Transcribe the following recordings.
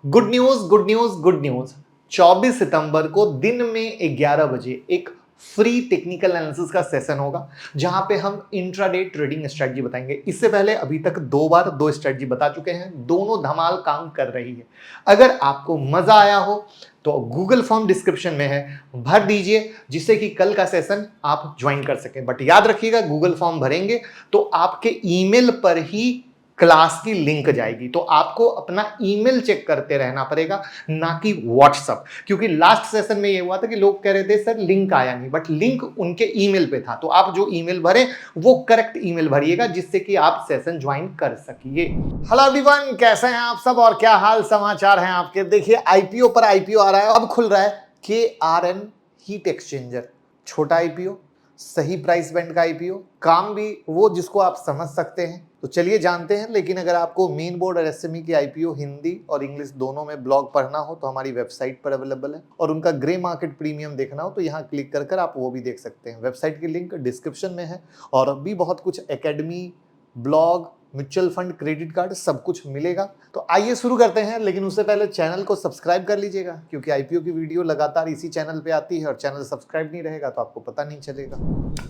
Good news, good news, good news. 24 सितंबर को दिन में 11 बजे एक फ्री टेक्निकल एनालिसिस का सेशन होगा जहां पे हम इंट्राडे ट्रेडिंग स्ट्रेटजी बताएंगे। इससे पहले अभी तक 2 बार 2 स्ट्रेटजी बता चुके हैं, दोनों धमाल काम कर रही है। अगर आपको मजा आया हो तो गूगल फॉर्म डिस्क्रिप्शन में है, भर दीजिए जिससे कि कल का सेशन आप ज्वाइन कर सकें। बट याद रखिएगा, गूगल फॉर्म भरेंगे तो आपके ईमेल पर ही क्लास की लिंक जाएगी, तो आपको अपना ईमेल चेक करते रहना पड़ेगा, ना कि व्हाट्सएप। क्योंकि लास्ट सेशन में ये हुआ था कि लोग कह रहे थे सर लिंक आया नहीं, बट लिंक उनके ईमेल पे था। तो आप जो ईमेल भरे वो करेक्ट ईमेल भरिएगा जिससे कि आप सेशन ज्वाइन कर सकिए। हेलो एवरीवन, कैसे हैं आप सब और क्या हाल समाचार हैं आपके। देखिए, आईपीओ पर आईपीओ आ रहा है। अब खुल रहा है KRN हीट एक्सचेंजर। छोटा आईपीओ, सही प्राइस बैंड का आईपीओ, काम भी वो जिसको आप समझ सकते हैं। तो चलिए जानते हैं। लेकिन अगर आपको मेन बोर्ड और एसएमई की आईपीओ हिंदी और इंग्लिश दोनों में ब्लॉग पढ़ना हो तो हमारी वेबसाइट पर अवेलेबल है, और उनका ग्रे मार्केट प्रीमियम देखना हो तो यहाँ क्लिक कर आप वो भी देख सकते हैं। वेबसाइट की लिंक डिस्क्रिप्शन में है, और भी बहुत कुछ academy, blog, mutual fund, credit card सब कुछ मिलेगा। तो आइए शुरू करते हैं। लेकिन उससे पहले चैनल को सब्सक्राइब कर लीजिएगा, क्योंकि आईपीओ की वीडियो लगातार इसी चैनल पे आती है, और चैनल सब्सक्राइब नहीं रहेगा तो आपको पता नहीं चलेगा।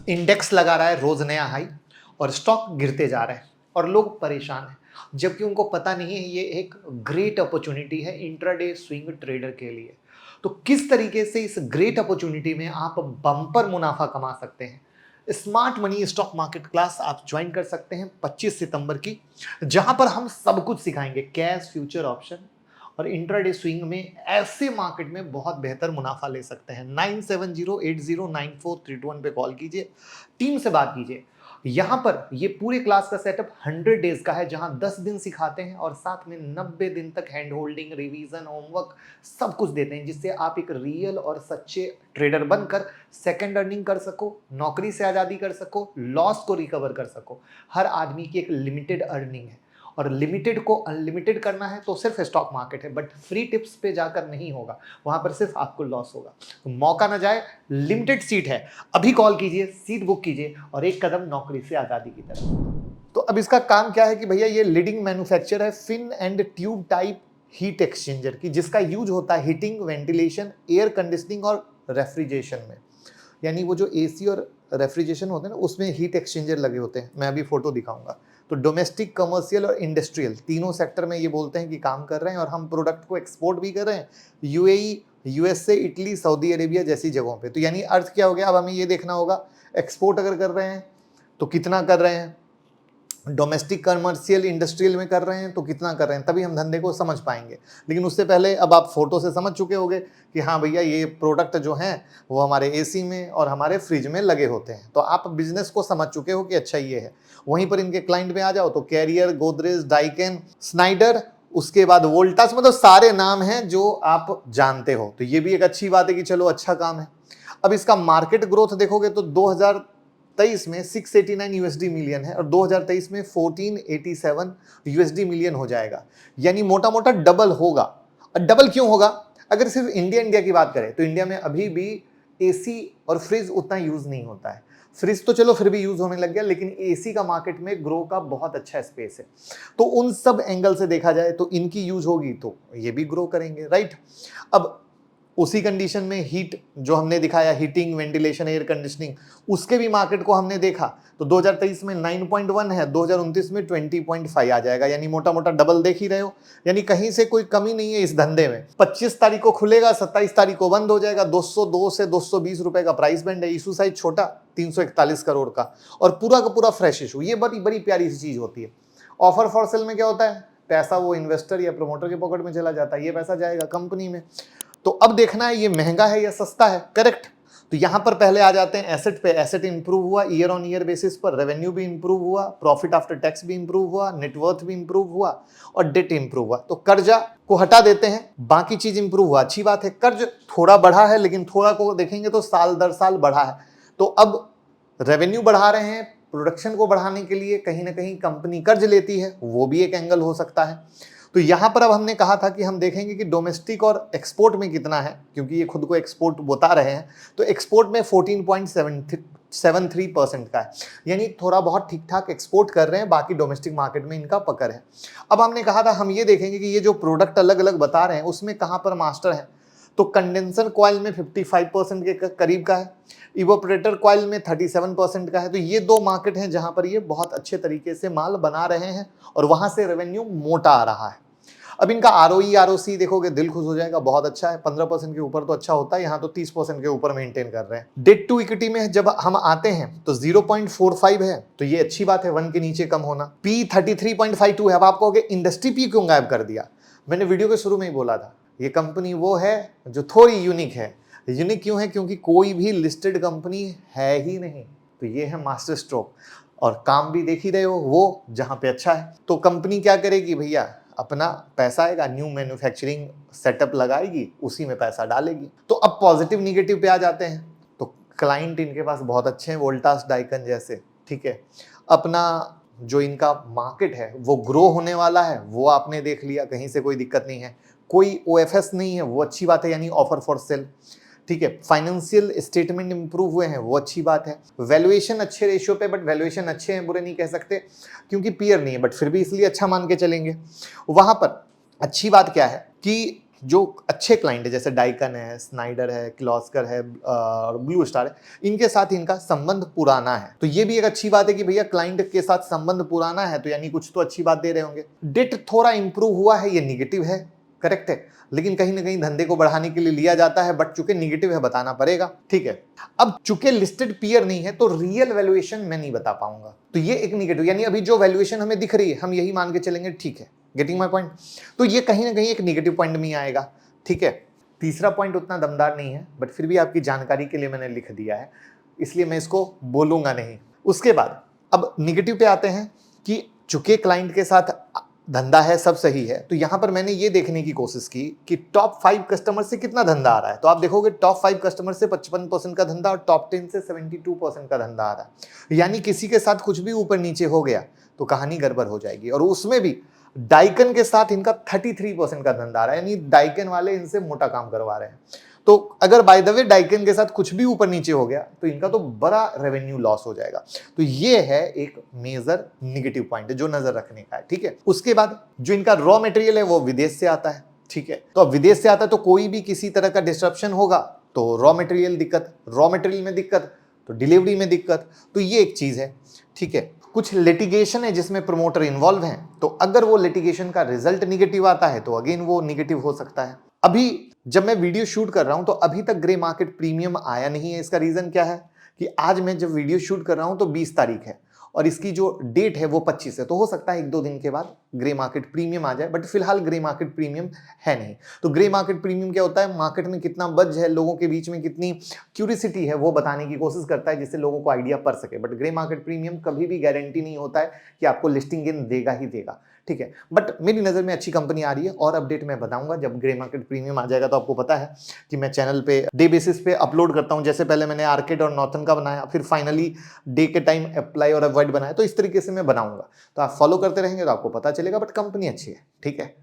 इंडेक्स लगा रहा है रोज नया हाई, और स्टॉक गिरते जा रहे हैं, और लोग परेशान हैं, जबकि उनको पता नहीं है ये एक ग्रेट अपॉर्चुनिटी है इंट्राडे स्विंग ट्रेडर के लिए। तो किस तरीके से इस ग्रेट अपॉर्चुनिटी में आप बम्पर मुनाफा कमा सकते हैं। Smart money stock market class आप ज्वाइन कर सकते हैं 25 सितंबर की, जहां पर हम सब कुछ सिखाएंगे, कैश, फ्यूचर, ऑप्शन और इंट्राडे स्विंग में ऐसे मार्केट में बहुत बेहतर मुनाफा ले सकते हैं। 9708094321 पे कॉल कीजिए, टीम से बात कीजिए। यहाँ पर ये पूरे क्लास का सेटअप 100 डेज का है, जहां 10 दिन सिखाते हैं और साथ में 90 दिन तक हैंड होल्डिंग, रिवीजन, होमवर्क सब कुछ देते हैं, जिससे आप एक रियल और सच्चे ट्रेडर बनकर सेकंड अर्निंग कर सको, नौकरी से आज़ादी कर सको, लॉस को रिकवर कर सको। हर आदमी की एक लिमिटेड अर्निंग है, और लिमिटेड को अनलिमिटेड करना है तो सिर्फ स्टॉक मार्केट है, बट फ्री टिप्स पे जाकर नहीं होगा, वहां पर सिर्फ आपको लॉस होगा। तो मौका ना जाए, लिमिटेड सीट है, अभी कॉल कीजिए, सीट बुक कीजिए, और एक कदम नौकरी से आज़ादी की तरफ। तो अब इसका काम क्या है कि भैया ये लीडिंग मैन्युफैक्चरर है fin and tube type heat exchanger की, जिसका यूज होता है हीटिंग, वेंटिलेशन, एयर कंडीशनिंग और रेफ्रिजरेशन में। यानी वो जो एसी और रेफ्रिजरेशन होते हैं ना, उसमें हीट एक्सचेंजर लगे होते हैं। मैं अभी फोटो दिखाऊंगा। तो डोमेस्टिक, कमर्शियल और इंडस्ट्रियल तीनों सेक्टर में ये बोलते हैं कि काम कर रहे हैं, और हम प्रोडक्ट को एक्सपोर्ट भी कर रहे हैं UAE, USA, Italy, Saudi Arabia जैसी जगहों पे। तो यानी अर्थ क्या हो गया, अब हमें ये देखना होगा एक्सपोर्ट अगर कर रहे हैं तो कितना कर रहे हैं, डोमेस्टिक, कमर्शियल, इंडस्ट्रियल में कर रहे हैं तो कितना कर रहे हैं, तभी हम धंधे को समझ पाएंगे। लेकिन उससे पहले अब आप फोटो से समझ चुके होंगे कि हाँ भैया ये प्रोडक्ट जो हैं वो हमारे एसी में और हमारे फ्रिज में लगे होते हैं। तो आप बिजनेस को समझ चुके हो कि अच्छा ये है। वहीं पर इनके क्लाइंट में आ जाओ तो कैरियर, गोदरेज, डाइकेन, स्नाइडर, उसके बाद वोल्टास, मतलब सारे नाम हैं जो आप जानते हो। तो ये भी एक अच्छी बात है कि चलो अच्छा काम है। अब इसका मार्केट ग्रोथ देखोगे तो 2023 में 689 यूएसडी मिलियन है, और 2023 में 1487 यूएसडी मिलियन हो जाएगा। यानी मोटा मोटा डबल होगा। और डबल क्यों होगा, अगर सिर्फ इंडिया की बात करें तो इंडिया में अभी भी एसी और फ्रिज उतना यूज नहीं होता है। फ्रिज तो चलो फिर भी यूज होने लग गया, लेकिन एसी का मार्केट में ग्रो का बहुत अच्छा स्पेस है। तो उन सब एंगल से देखा जाए तो इनकी यूज होगी तो ये भी ग्रो करेंगे, राइट। अब उसी कंडीशन में हीट जो हमने दिखाया, हीटिंग, वेंटिलेशन, एयर कंडीशनिंग, उसके भी मार्केट को हमने देखा तो 2023 में 9.1 है, 2029 में 20.5 आ जाएगा। यानी मोटा मोटा डबल देख ही रहे हो। यानी कहीं से कोई कमी नहीं है इस धंधे में। 25 तारीख को खुलेगा, 27 तारीख को बंद हो जाएगा। 202 से 220 रुपए का प्राइस बैंड है। इशू साइज छोटा, 341 करोड़ का, और पूरा का पूरा फ्रेश इशू। ये बड़ी बड़ी प्यारी सी चीज होती है। ऑफर फॉर सेल में क्या होता है, पैसा वो इन्वेस्टर या प्रमोटर के पॉकेट में चला जाता है, ये पैसा जाएगा कंपनी में। तो अब देखना है ये महंगा है या सस्ता है, करेक्ट। तो यहां पर पहले आ जाते हैं एसेट पे। एसेट इंप्रूव हुआ ईयर ऑन ईयर बेसिस पर, रेवेन्यू भी इंप्रूव हुआ, प्रॉफिट आफ्टर टैक्स भी इंप्रूव हुआ, नेटवर्थ भी इंप्रूव हुआ, और डेट इंप्रूव हुआ। तो कर्जा को हटा देते हैं, बाकी चीज इंप्रूव हुआ, अच्छी बात है। कर्ज थोड़ा बढ़ा है, लेकिन थोड़ा को देखेंगे तो साल दर साल बढ़ा है। तो अब रेवेन्यू बढ़ा रहे हैं, प्रोडक्शन को बढ़ाने के लिए कहीं ना कहीं कंपनी कर्ज लेती है, वो भी एक एंगल हो सकता है। तो यहां पर अब हमने कहा था कि हम देखेंगे कि डोमेस्टिक और एक्सपोर्ट में कितना है, क्योंकि ये खुद को एक्सपोर्ट बता रहे हैं। तो एक्सपोर्ट में 0.73% का है, यानी थोड़ा बहुत ठीक ठाक एक्सपोर्ट कर रहे हैं, बाकी डोमेस्टिक मार्केट में इनका पकड़ है। अब हमने कहा था हम ये देखेंगे कि ये जो प्रोडक्ट अलग अलग बता रहे हैं उसमें कहाँ पर मास्टर है, तो कंडेंसर कॉइल में 55% के करीब का है, इवोपरेटर कॉइल में 37% का है। तो ये दो मार्केट हैं जहां पर ये बहुत अच्छे तरीके से माल बना रहे हैं और वहां से रेवेन्यू मोटा आ रहा है। अब इनका आरओई आरओसी देखोगे दिल खुश हो जाएगा, बहुत अच्छा है, 15% के ऊपर तो अच्छा होता है, यहाँ तो 30% के ऊपर मेंटेन कर रहे हैं। डेट टू इक्विटी में जब हम आते हैं तो 0.45 है, तो ये अच्छी बात है, 1 के नीचे कम होना। पी 33.52 है। अब आप कहोगे इंडस्ट्री पी क्यों गायब कर दिया, मैंने वीडियो के शुरू में ही बोला था ये कंपनी वो है जो थोड़ी यूनिक है। यूनिक क्यों है, क्योंकि कोई भी लिस्टेड कंपनी है ही नहीं, तो ये है मास्टर स्ट्रोक। और काम भी देख ही रहे हो वो जहां पे अच्छा है। तो कंपनी क्या करेगी भैया, अपना पैसा आएगा, न्यू मैन्युफैक्चरिंग सेटअप लगाएगी, उसी में पैसा डालेगी। तो अब पॉजिटिव निगेटिव पे आ जाते हैं। तो क्लाइंट इनके पास बहुत अच्छे हैं, वोल्टास डाइकन जैसे, ठीक है। अपना जो इनका मार्केट है वो ग्रो होने वाला है, वो आपने देख लिया, कहीं से कोई दिक्कत नहीं है। कोई ओएफएस नहीं है, वो अच्छी बात है, यानी ऑफर फॉर सेल, ठीक है। फाइनेंशियल स्टेटमेंट इंप्रूव हुए हैं, वो अच्छी बात है। वैल्यूएशन अच्छे रेशियो पे, बट वैल्यूएशन अच्छे हैं बुरे नहीं कह सकते क्योंकि पीयर नहीं है, बट फिर भी इसलिए अच्छा मान के चलेंगे। वहां पर अच्छी बात क्या है कि जो अच्छे क्लाइंट है जैसे डाइकन है, स्नाइडर है, किर्लोस्कर है और ब्लू स्टार है, इनके साथ इनका संबंध पुराना है। तो ये भी एक अच्छी बात है कि भैया क्लाइंट के साथ संबंध पुराना है, तो यानी कुछ तो अच्छी बात दे रहे होंगे। डेट थोड़ा इंप्रूव हुआ है, ये निगेटिव है, करेक्ट है, लेकिन कहीं ना कहीं धंधे को बढ़ाने के लिए लिया जाता है, बट चूंकि निगेटिव है बताना पड़ेगा, ठीक है। अब चूंकि लिस्टेड पीयर नहीं है तो रियल वैल्यूएशन मैं नहीं बता पाऊंगा, तो ये एक निगेटिव, यानी अभी जो वैल्यूएशन हमें दिख रही है हम यही मान के चलेंगे, ठीक है, गेटिंग माय पॉइंट। तो ये कहीं ना कहीं एक निगेटिव पॉइंट में आएगा, ठीक है। तीसरा पॉइंट उतना दमदार नहीं है, बट फिर भी आपकी जानकारी के लिए मैंने लिख दिया है, इसलिए मैं इसको बोलूंगा नहीं। उसके बाद अब निगेटिव पे आते हैं कि चूंकि क्लाइंट के साथ धंधा है, सब सही है, तो यहां पर मैंने ये देखने की कोशिश की कि टॉप 5 कस्टमर से कितना धंधा आ रहा है। तो आप देखोगे टॉप 5 कस्टमर से 55% का धंधा और टॉप 10 से 72% का धंधा आ रहा है, यानी किसी के साथ कुछ भी ऊपर नीचे हो गया तो कहानी गड़बड़ हो जाएगी। और उसमें भी डाइकन के साथ इनका 33% का धंधा आ रहा है, यानी डाइकन वाले इनसे मोटा काम करवा रहे हैं। तो अगर बाय द वे डाइकन के साथ कुछ भी ऊपर नीचे हो गया तो इनका तो बड़ा रेवेन्यू लॉस हो जाएगा। तो ये है एक मेजर निगेटिव पॉइंट जो नजर रखने का है, ठीक है। उसके बाद जो इनका रॉ मटेरियल है वो विदेश से आता है, ठीक है। तो अब विदेश से आता है तो कोई भी किसी तरह का डिस्ट्रप्शन होगा तो रॉ मटेरियल दिक्कत, रॉ मटेरियल में दिक्कत तो डिलीवरी में दिक्कत, तो ये एक चीज है, ठीक है। कुछ लिटिगेशन है जिसमें प्रमोटर इन्वॉल्व हैं, तो अगर वो लिटिगेशन का रिजल्ट निगेटिव आता है तो अगेन वो निगेटिव हो सकता है। अभी जब मैं वीडियो शूट कर रहा हूं तो अभी तक ग्रे मार्केट प्रीमियम आया नहीं है। इसका रीजन क्या है कि आज मैं जब वीडियो शूट कर रहा हूं तो 20 तारीख है और इसकी जो डेट है वो 25 है, तो हो सकता है 1-2 दिन के बाद ग्रे मार्केट प्रीमियम आ जाए, बट फिलहाल ग्रे मार्केट प्रीमियम है नहीं। तो ग्रे मार्केट प्रीमियम क्या होता है, मार्केट में कितना बज है, लोगों के बीच में कितनी क्यूरियोसिटी है वो बताने की कोशिश करता है जिससे लोगों को आइडिया पड़ सके। बट ग्रे मार्केट प्रीमियम कभी भी गारंटी नहीं होता है कि आपको लिस्टिंग गेन देगा ही देगा, ठीक है। बट मेरी नज़र में अच्छी कंपनी आ रही है और अपडेट मैं बताऊंगा जब ग्रे मार्केट प्रीमियम आ जाएगा। तो आपको पता है कि मैं चैनल पे डे बेसिस पे अपलोड करता हूं, जैसे पहले मैंने आर्केड और नॉर्थन का बनाया, फिर फाइनली डे के टाइम अप्लाई और अवॉइड बनाया, तो इस तरीके से मैं बनाऊंगा। तो आप फॉलो करते रहेंगे तो आपको पता चलेगा, बट कंपनी अच्छी है, ठीक है।